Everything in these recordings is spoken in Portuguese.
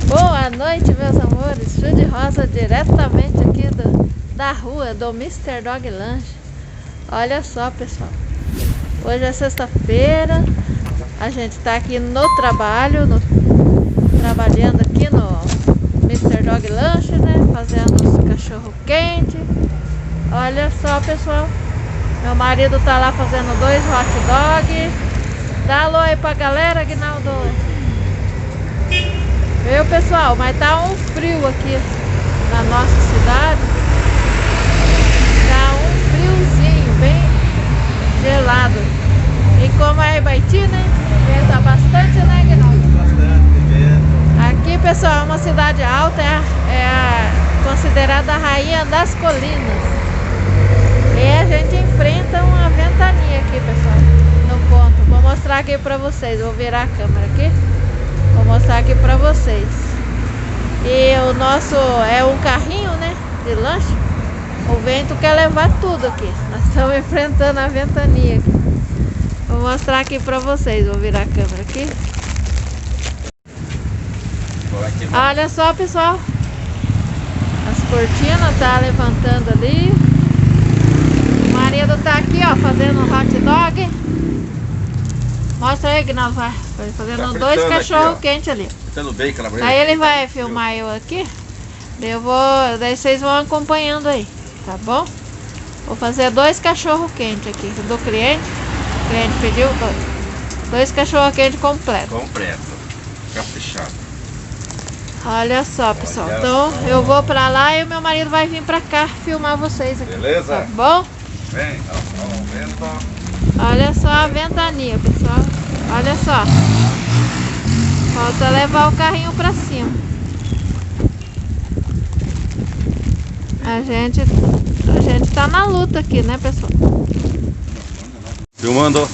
Boa noite, meus amores. Judy Rosa, diretamente aqui da rua do Mr. Dog Lanche. Olha só, pessoal. Hoje é sexta-feira. A gente tá aqui no trabalho, trabalhando aqui no Mr. Dog Lanche, né? Fazendo os cachorro quente. Olha só, pessoal. Meu marido tá lá fazendo 2 hot dog. Dá alô aí pra galera, Aguinaldo. Viu, pessoal? Mas tá um frio aqui na nossa cidade. Tá um friozinho, bem gelado. E como é Ibaiti, né? Venta bastante, né, Aguinaldo? Bastante vento. Aqui, pessoal, é uma cidade alta, considerada a rainha das colinas. E a gente enfrenta uma ventania aqui, pessoal, no ponto. Vou mostrar aqui pra vocês, vou virar a câmera aqui. Vou mostrar aqui pra vocês. E o nosso é um carrinho, né, de lanche. O vento quer levar tudo aqui. Nós estamos enfrentando a ventania aqui. Vou mostrar aqui pra vocês, vou virar a câmera aqui. Olha só, pessoal. As cortinas tá levantando ali. O marido tá aqui, ó, fazendo um hot dog. Mostra aí, Aguinaldo, vai fazendo tá 2 cachorro quente ali. Bacon, aí ele vai filmar eu aqui. Daí vocês vão acompanhando aí, tá bom? Vou fazer 2 cachorro quente aqui do cliente. O cliente pediu 2 cachorro quente completo. Completo, caprichado. Olha só, pessoal. Então eu vou pra lá e o meu marido vai vir pra cá filmar vocês aqui. Beleza? Tá bom? Vem, vento. Olha só a ventania, pessoal. Olha só. Falta levar o carrinho pra cima. A gente tá na luta aqui, né, pessoal? Filmando.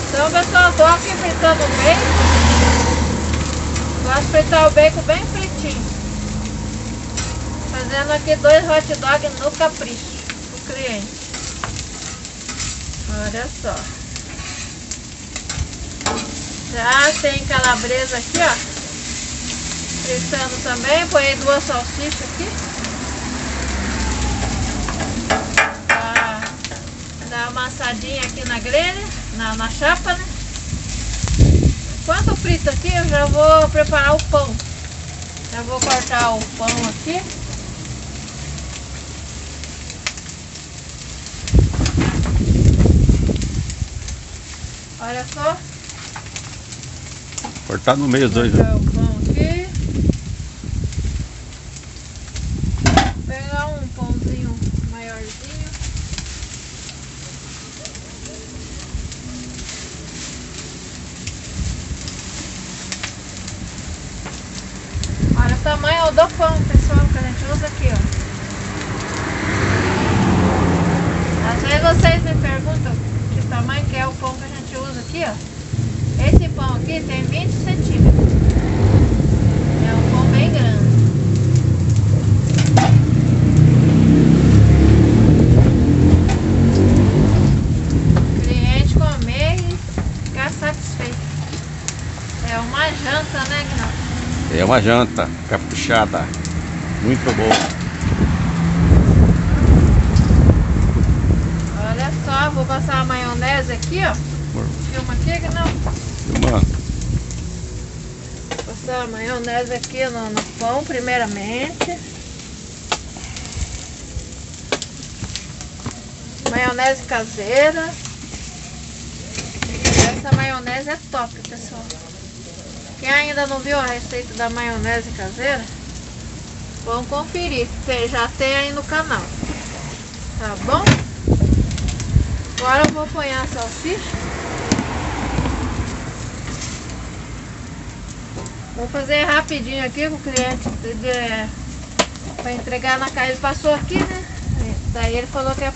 Então, pessoal, tô aqui fritando o bacon. Gosto de fritar o bacon bem fritinho. Fazendo aqui 2 hot dog no capricho pro cliente. Olha só. Já tem calabresa aqui, ó. Fritando também. Põe 2 salsichas aqui. Pra dar uma assadinha aqui na grelha, na chapa, né? Enquanto frito aqui, eu já vou preparar o pão. Já vou cortar o pão aqui. Olha só. Cortar no meio os dois. Cortar o pão aqui. Pegar um pãozinho maiorzinho. Olha o tamanho do pão, pessoal, que a gente usa aqui, ó. Às vezes vocês me perguntam que tamanho que é o pão que a gente usa aqui, ó. Esse pão aqui tem 20 centímetros. É um pão bem grande. O cliente comer e ficar satisfeito. É uma janta, né, Guinaldo? É uma janta caprichada. Muito boa. Olha só, vou passar a maionese aqui, ó. Filma aqui, Guinaldo. Filmando. Passar a maionese aqui no pão, primeiramente. Maionese caseira. Essa maionese é top, pessoal. Quem ainda não viu a receita da maionese caseira, vão conferir, já tem aí no canal. Tá bom? Agora eu vou pôr a salsicha. Vou fazer rapidinho aqui com o cliente para entregar na casa. Ele passou aqui, né? Daí ele falou que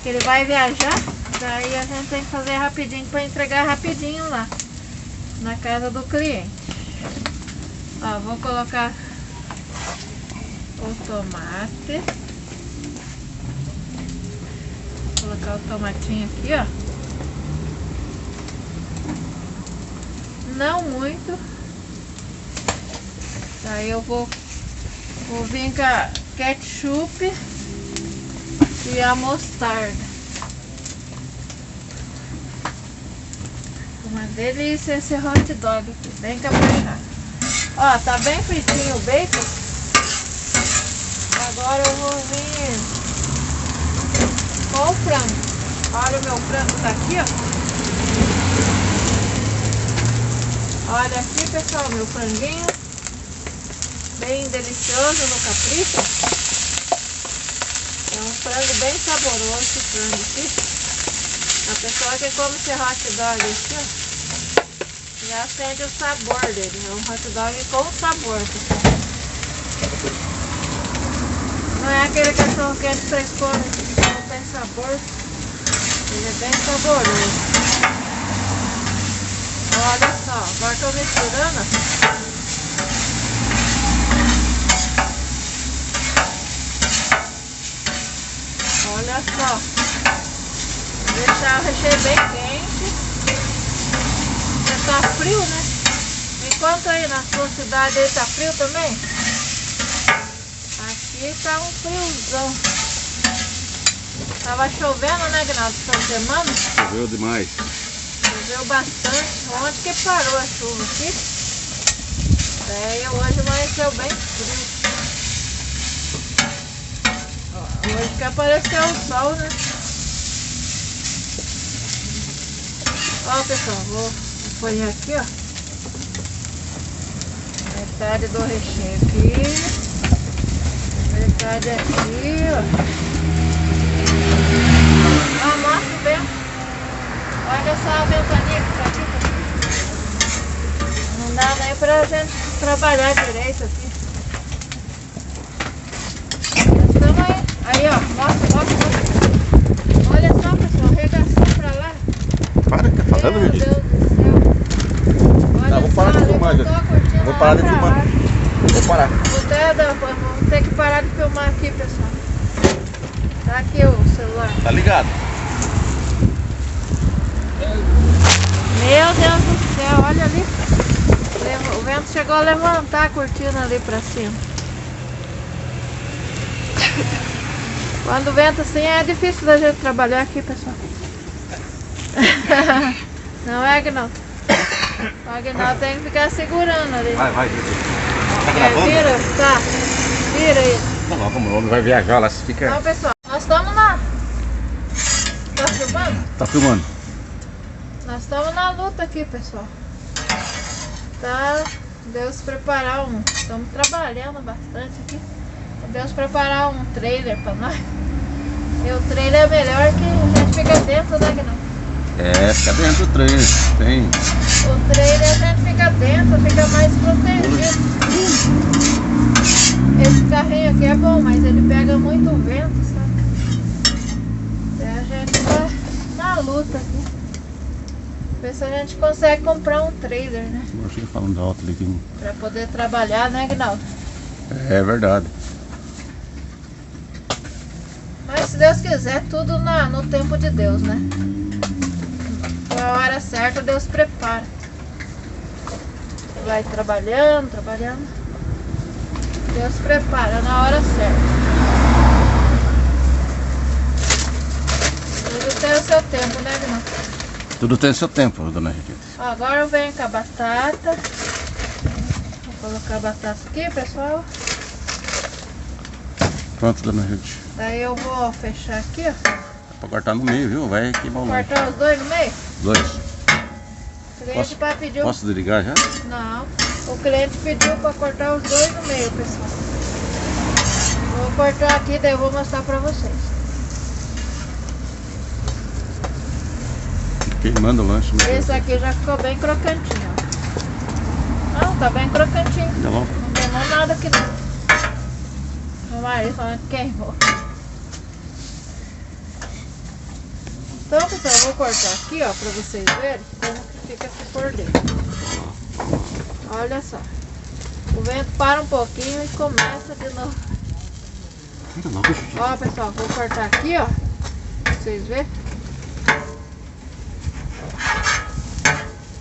ele vai viajar. Daí a gente tem que fazer rapidinho para entregar rapidinho lá na casa do cliente. Ó, vou colocar o tomate. Vou colocar o tomatinho aqui, ó. Não muito. Aí eu vou vir com a ketchup e a mostarda. Uma delícia esse hot dog aqui, bem caprichado. Ó, tá bem fritinho o bacon. Agora eu vou vir com o frango. Olha, o meu frango tá aqui, ó. Olha aqui, pessoal, meu franguinho. Bem delicioso no capricho. É um frango bem saboroso esse frango aqui. A pessoa que come esse hot dog aqui, ó, já sente o sabor dele. É um hot dog com sabor, pessoal. Não é aquele cachorro quente frescor, não tem sabor. Ele é bem saboroso. Olha só, agora estou misturando. Olha só. Vou deixar o recheio bem quente. Já tá frio, né? Enquanto aí na sua cidade aí tá frio também? Aqui tá um friozão. Tava chovendo, né, Gnaldo, essa semana? Choveu demais. Choveu bastante. Onde que parou a chuva aqui? Daí hoje amanheceu bem frio. Ó, hoje que apareceu o sol, né? Ó, pessoal, vou pôr aqui, ó. Metade do recheio aqui. Metade aqui, ó. Ó, mostra o vento. Olha só a ventania que tá aqui. Não dá nem pra gente trabalhar direito aqui. Estamos aí. Aí, ó. Mostra. Olha só, pessoal. Regaçou pra lá. Para, que tá falando, meu Deus Deus. do céu. Olha Vou parar de filmar, levantou a cortina vou parar de lá pra filmar. baixo. Vou parar. Vamos ter que parar de filmar aqui, pessoal. Tá aqui o celular. Tá ligado? Meu Deus do céu, olha ali. O vento chegou a levantar a cortina ali pra cima. Quando o vento assim é difícil da gente trabalhar aqui, pessoal. Não é, Agnaldo? O Agnaldo tem que ficar segurando ali. Vai. Tá gravando? Vira, tá. Vira aí. Tá bom, como o homem vai viajar lá, você fica... Não, pessoal, nós estamos na... Tá filmando? Tá filmando. Nós estamos na luta aqui, pessoal. Tá, Deus preparar um... Estamos trabalhando bastante aqui. Deus preparar um trailer pra nós. E o trailer é melhor que a gente fica dentro, né, Gnaldo? É, fica dentro do trem. Tem. O trailer a gente fica dentro, fica mais protegido. Esse carrinho aqui é bom, mas ele pega muito vento, sabe? Então a gente tá na luta aqui. Ver se a gente consegue comprar um trailer, né? Eu achei falando alto ali. Que... Pra poder trabalhar, né, Gnaldo? É verdade. Mas se Deus quiser, tudo no tempo de Deus, né? Na hora certa, Deus prepara. Vai trabalhando. Deus prepara na hora certa. Tudo tem o seu tempo, né, Gnaldo? Tudo tem seu tempo, dona Judite. Agora eu venho com a batata. Vou colocar a batata aqui, pessoal. Pronto, dona Judite. Daí eu vou fechar aqui, ó. Dá pra cortar no meio, viu? Vai queimar o lanche. Cortar os dois no meio. Dois. O cliente pediu... Posso desligar já? Não, o cliente pediu para cortar os dois no meio, pessoal. Vou cortar aqui, daí eu vou mostrar para vocês. Queimando o lanche. Esse aqui já ficou bem crocantinho, ó. Não, tá bem crocantinho. Tá bom? Não queimou nada aqui não. O marido falando que queimou. Então, pessoal, eu vou cortar aqui, ó, para vocês verem como que fica aqui por dentro. Olha só. O vento para um pouquinho e começa de novo. Ó, pessoal, vou cortar aqui, ó. Pra vocês verem.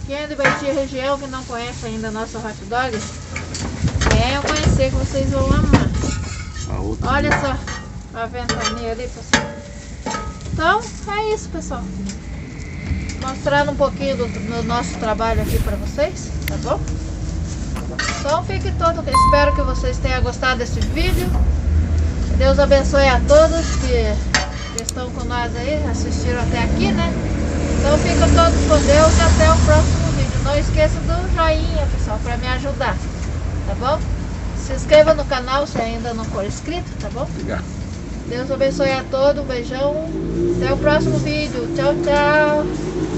Quem é de Betim região que não conhece ainda nosso hot dog, Venham conhecer que vocês vão amar. A outra. Olha só a ventania ali, pessoal. Então, é isso, pessoal. Mostrando um pouquinho do nosso trabalho aqui para vocês, tá bom? Então fique todo, espero que vocês tenham gostado desse vídeo. Deus abençoe a todos que estão com nós aí, assistiram até aqui, né? Então fica todos com Deus e até o próximo vídeo. Não esqueça do joinha, pessoal, para me ajudar, tá bom? Se inscreva no canal se ainda não for inscrito, tá bom? Obrigado. Deus abençoe a todos, um beijão. Até o próximo vídeo. Tchau, tchau.